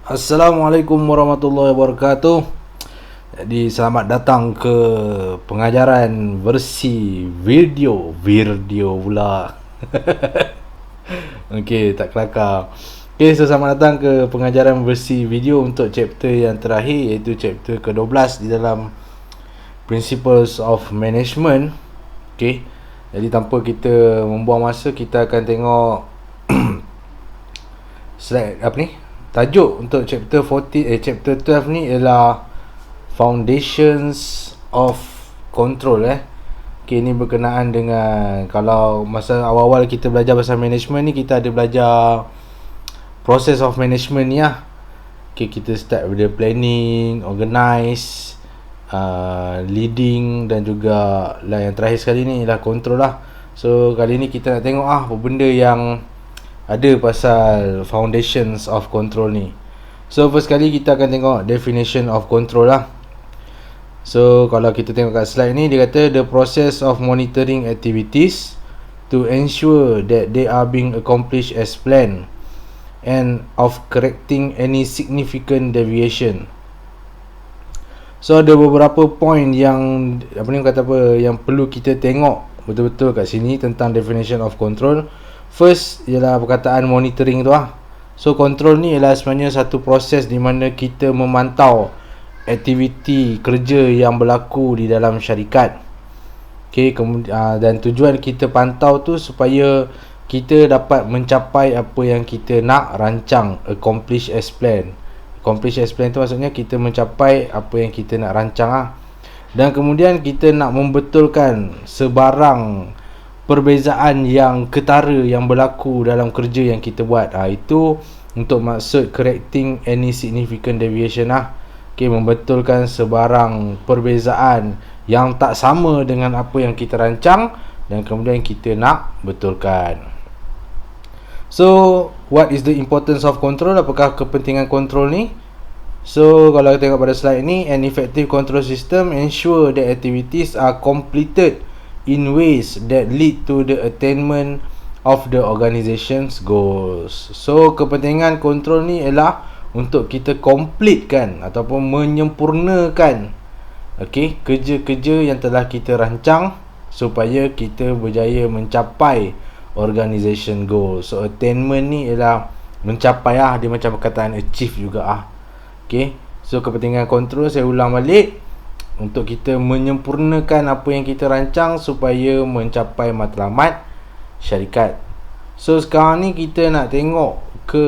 Assalamualaikum warahmatullahi wabarakatuh. Jadi selamat datang ke pengajaran versi video pula. Okey, tak kelakar. Okey, so selamat datang ke pengajaran versi video untuk chapter yang terakhir, iaitu chapter ke-12 di dalam Principles of Management. Okey. Jadi tanpa kita membuang masa, kita akan tengok slide apa ni? Tajuk untuk chapter 12 ni ialah Foundations of Control. Okay, ni berkenaan dengan, kalau masa awal-awal kita belajar pasal management ni, kita ada belajar process of management ni lah. Okay, kita start with planning, organize, leading, dan juga yang terakhir sekali ni ialah control lah. So kali ni kita nak tengok apa benda yang ada pasal foundations of control ni. So first kali kita akan tengok definition of control lah. So kalau kita tengok kat slide ni, dia kata the process of monitoring activities to ensure that they are being accomplished as planned and of correcting any significant deviation. So ada beberapa point yang yang perlu kita tengok betul-betul kat sini tentang definition of control. First ialah perkataan monitoring tu lah. So control ni ialah sebenarnya satu proses di mana kita memantau aktiviti kerja yang berlaku di dalam syarikat. Okay, dan tujuan kita pantau tu supaya kita dapat mencapai apa yang kita nak rancang, accomplish as planned. Accomplish as planned tu maksudnya kita mencapai apa yang kita nak rancang lah. Dan kemudian kita nak membetulkan sebarang perbezaan yang ketara yang berlaku dalam kerja yang kita buat. Itu untuk maksud correcting any significant deviation lah. Okay, membetulkan sebarang perbezaan yang tak sama dengan apa yang kita rancang dan kemudian kita nak betulkan. So, what is the importance of control? Apakah kepentingan control ni? So, kalau kita tengok pada slide ni, an effective control system ensure that activities are completed in ways that lead to the attainment of the organization's goals. So kepentingan kontrol ni ialah untuk kita completekan ataupun menyempurnakan kerja-kerja yang telah kita rancang supaya kita berjaya mencapai organization goal. So attainment ni ialah mencapai dia macam perkataan achieve juga So kepentingan kontrol, saya ulang balik, untuk kita menyempurnakan apa yang kita rancang supaya mencapai matlamat syarikat. So sekarang ni kita nak tengok ke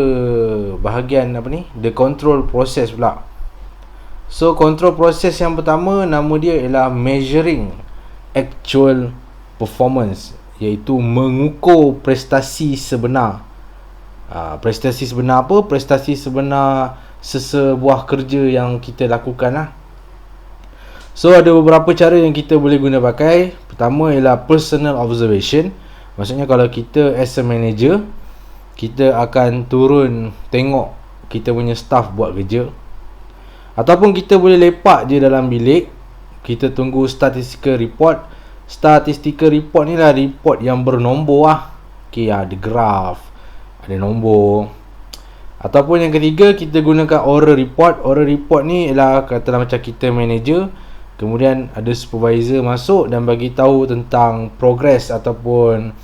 bahagian the control process pula. So control process yang pertama, nama dia ialah measuring actual performance, iaitu mengukur prestasi sebenar. Prestasi sebenar apa? Prestasi sebenar sesebuah kerja yang kita lakukan lah. So ada beberapa cara yang kita boleh guna pakai. Pertama ialah personal observation. Maksudnya kalau kita as a manager, kita akan turun tengok kita punya staff buat kerja. Ataupun kita boleh lepak je dalam bilik, kita tunggu statistical report. Statistical report ni lah report yang bernombor lah. Ada graf, ada nombor. Ataupun yang ketiga, kita gunakan oral report. Oral report ni ialah katalah macam kita manager, kemudian ada supervisor masuk dan bagi tahu tentang progress ataupun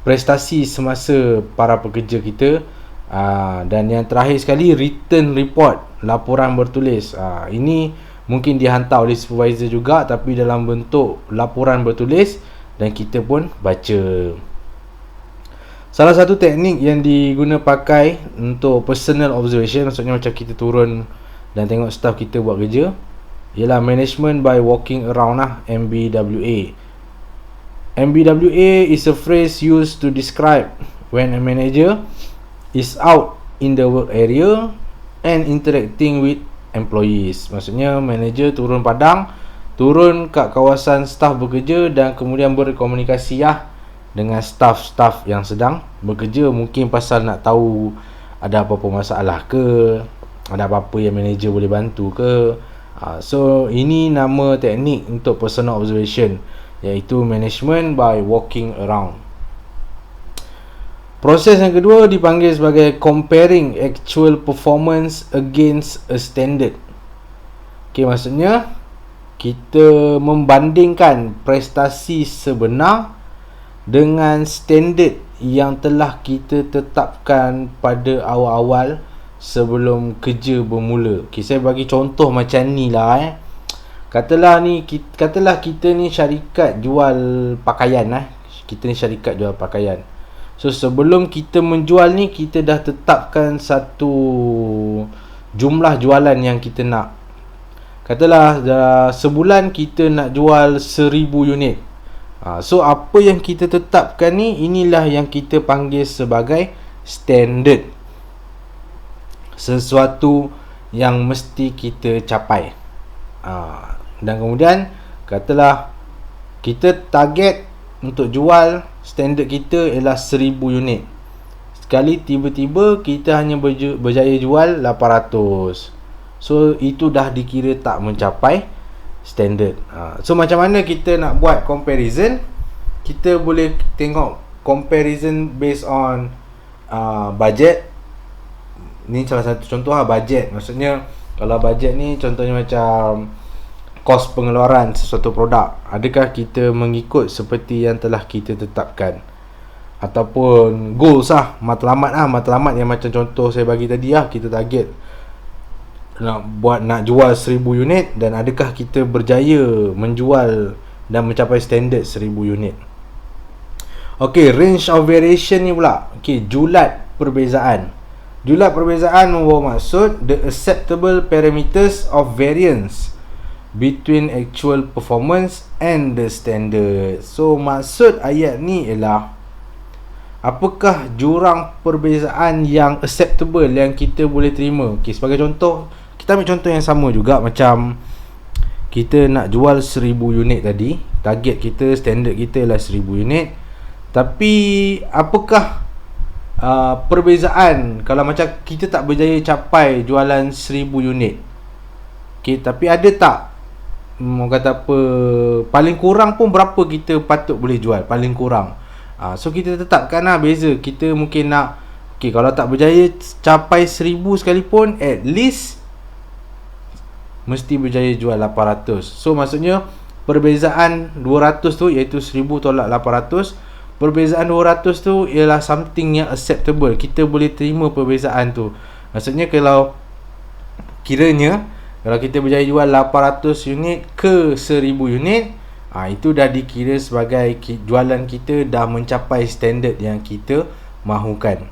prestasi semasa para pekerja kita. Dan yang terakhir sekali, written report, laporan bertulis. Ini mungkin dihantar oleh supervisor juga, tapi dalam bentuk laporan bertulis dan kita pun baca. Salah satu teknik yang diguna pakai untuk personal observation, maksudnya macam kita turun dan tengok staff kita buat kerja, ialah management by walking around MBWA. MBWA is a phrase used to describe when a manager is out in the work area and interacting with employees. Maksudnya manager turun padang, turun kat kawasan staff bekerja dan kemudian berkomunikasi dengan staff-staff yang sedang bekerja. Mungkin pasal nak tahu ada apa-apa masalah ke, ada apa-apa yang manager boleh bantu ke. So ini nama teknik untuk personal observation, iaitu management by walking around. Proses yang kedua dipanggil sebagai comparing actual performance against a standard. Okay, maksudnya kita membandingkan prestasi sebenar dengan standard yang telah kita tetapkan pada awal-awal sebelum kerja bermula. Okay, saya bagi contoh macam ni lah. Katalah kita ni syarikat jual pakaian. Kita ni syarikat jual pakaian. So sebelum kita menjual ni, kita dah tetapkan satu jumlah jualan yang kita nak. Katalah sebulan kita nak jual 1000 unit. So apa yang kita tetapkan ni, inilah yang kita panggil sebagai standard. Sesuatu yang mesti kita capai. Dan kemudian katalah kita target untuk jual, standard kita ialah 1000 unit. Sekali tiba-tiba kita hanya berjaya jual 800. So itu dah dikira tak mencapai standard. So macam mana kita nak buat comparison? Kita boleh tengok comparison based on budget. Ni salah satu contoh budget. Maksudnya kalau budget ni contohnya macam kos pengeluaran sesuatu produk. Adakah kita mengikut seperti yang telah kita tetapkan? Ataupun goals matlamat yang macam contoh saya bagi tadi kita target nak jual 1000 unit, dan adakah kita berjaya menjual dan mencapai standard 1000 unit. Okey, range of variation ni pula. Okey, julat perbezaan. Julat perbezaan membawa maksud the acceptable parameters of variance between actual performance and the standard. So maksud ayat ni ialah apakah jurang perbezaan yang acceptable, yang kita boleh terima. Okay, sebagai contoh, kita ambil contoh yang sama juga. Macam kita nak jual 1000 unit tadi, target kita, standard kita ialah 1000 unit. Tapi apakah perbezaan kalau macam kita tak berjaya capai jualan 1000 unit? Okay, tapi ada tak kata apa, paling kurang pun berapa kita patut boleh jual paling kurang? So kita tetapkan beza. Kita mungkin nak, okay, kalau tak berjaya capai 1000 sekalipun, at least mesti berjaya jual 800. So maksudnya perbezaan 200 tu, iaitu 1000 tolak 800, perbezaan 200 tu ialah something yang acceptable. Kita boleh terima perbezaan tu. Maksudnya kalau kiranya kalau kita berjaya jual 800 unit ke 1000 unit, itu dah dikira sebagai jualan kita dah mencapai standard yang kita mahukan.